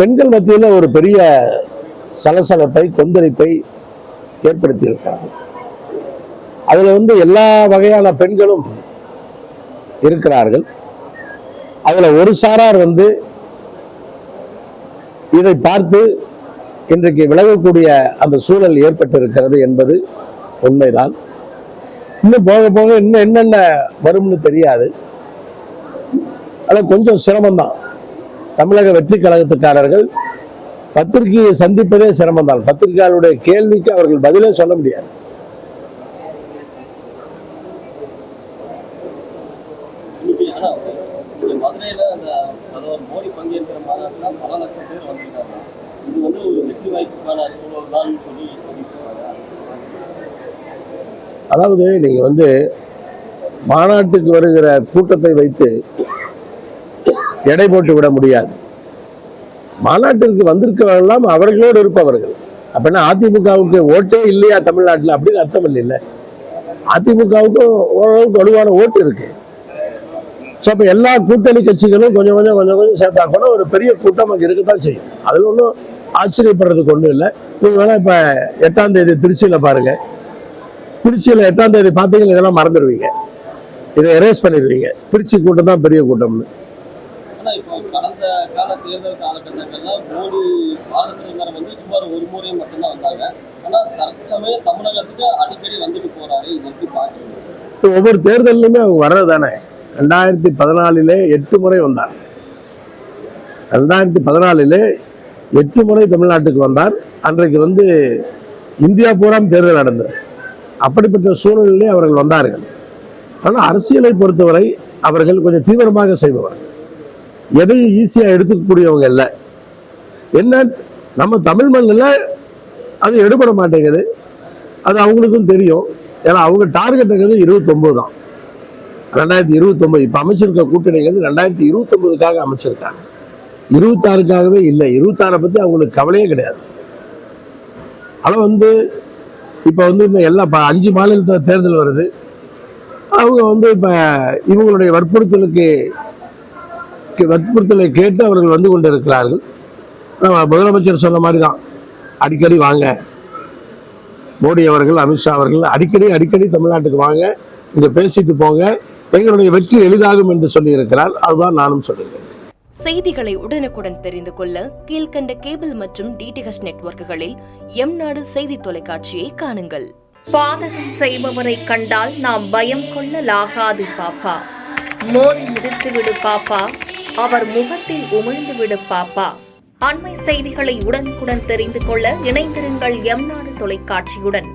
பெண்கள் மத்தியில் ஒரு பெரிய சலசலப்பை கொந்தளிப்பை ஏற்படுத்தி இருக்கிறாங்க. அதுல எல்லா வகையான பெண்களும் இருக்கிறார்கள். அதுல ஒரு சாரார் இதை பார்த்து இன்றைக்கு விலகக்கூடிய அந்த சூழல் ஏற்பட்டிருக்கிறது என்பது உண்மைதான். இன்னும் போக போக இன்னும் என்னென்ன வரும்னு தெரியாது. ஆனால் கொஞ்சம் சிரமம்தான். தமிழக வெற்றி கழகத்துக்காரர்கள் பத்திரிகையை சந்திப்பதே சிரமம்தான். பத்திரிகையாளருடைய கேள்விக்கு அவர்கள் பதிலே சொல்ல முடியாது. அதாவது நீங்க மாநாட்டுக்கு வருகிற கூட்டத்தை வைத்து எடை போட்டு விட முடியாது. மாநாட்டிற்கு வந்திருக்கிறவர்கள்லாம் அவர்களோடு இருப்பவர்கள். அப்படின்னா அதிமுகவுக்கு ஓட்டே இல்லையா தமிழ்நாட்டில் அப்படின்னு அர்த்தம் இல்லை. அதிமுகவுக்கும் ஓரளவுக்கு வலுவான ஓட்டு இருக்கு. ஸோ அப்போ எல்லா கூட்டணி கட்சிகளும் கொஞ்சம் கொஞ்சம் சேர்த்தா கூட ஒரு பெரிய கூட்டம் அங்கே இருக்கத்தான் செய்யும். அதில் ஒன்றும் ஆச்சரியப்படுறதுக்கு ஒன்றும் இல்லை. நீங்கள் வேணா இப்போ 8ஆம் தேதி திருச்சியில் பாருங்க. திருச்சியில் 8ஆம் தேதி பார்த்தீங்கன்னா இதெல்லாம் மறந்துடுவீங்க, இதை எரேஸ் பண்ணிடுவீங்க. திருச்சி கூட்டம் தான் பெரிய கூட்டம்னு. கடந்த கால தேர்தல் காலகட்டங்கள்ல மோடி பாரத பிரதமர் சுமார் ஒரு முறை மட்டும்தான் வந்தாங்க. ஆனா தற்சமயம் தமிழகத்துக்கு அடிக்கடி வந்துட்டு போறாரு. இது எப்படி பாக்குறீங்க? ஒவ்வொரு தேர்தலுமே அவங்க வர்றது தானே. 2014 8 முறை வந்தார். 2014 8 முறை தமிழ்நாட்டுக்கு வந்தார். அன்றைக்கு இந்தியா பூரா தேர்தல் நடந்தது. அப்படிப்பட்ட சூழ்நிலையிலே அவர்கள் வந்தார்கள். ஆனால் அரசியலை பொறுத்தவரை அவர்கள் கொஞ்சம் தீவிரமாக செய்பவர்கள். எதையும் ஈஸியா எடுத்துக்கக்கூடியவங்க இல்லை. என்ன நம்ம தமிழ் மண்ணில் அது எடுபட மாட்டேங்குது. அது அவங்களுக்கும் தெரியும். ஏன்னா அவங்க டார்கெட் 29 தான். 2029 இப்ப அமைச்சிருக்க கூட்டணிங்கிறது 2029க்காக அமைச்சிருக்காங்க. 26க்காகவே இல்லை. 26 பத்தி அவங்களுக்கு கவலையே கிடையாது. ஆனா இப்ப இன்னும் எல்லாம் 5 மாநிலத்தில் தேர்தல் வருது. அவங்க இப்ப இவங்களுடைய வற்புறுத்தலை கேட்டு அவர்கள் வந்து கொண்டு இருக்கிறார்கள். முதலமைச்சர் சொன்ன மாதிரி தான், அடிக்கடி வாங்க மோடி அவர்கள், அமித்ஷா அவர்கள் அடிக்கடி தமிழ்நாட்டுக்கு வாங்க, இங்க பேசிட்டு போங்க, எங்களுடைய வெற்றி எளிதாகும் என்று சொல்லி இருக்கிறார். அதுதான் நானும் சொல்லுகிறேன். செய்திகளை உடனுக்குடன் தெரிந்து கொள்ள கீழ்கண்ட கேபிள் மற்றும் டிடிஹெச் நெட்வொர்க்குகளில் எம்நாடு செய்தி தொலைக்காட்சியை காணுங்கள். பாதகம் செய்பவரை கண்டால் நாம் பயம் கொள்ளலாகாது பாப்பா. மோதி மிதித்து விடு பாப்பா, அவர் முகத்தில் உமிழ்ந்து விடு பாப்பா. அண்மை செய்திகளை உடனுக்குடன் தெரிந்து கொள்ள இணைந்திருங்கள் எம்நாடு தொலைக்காட்சியுடன்.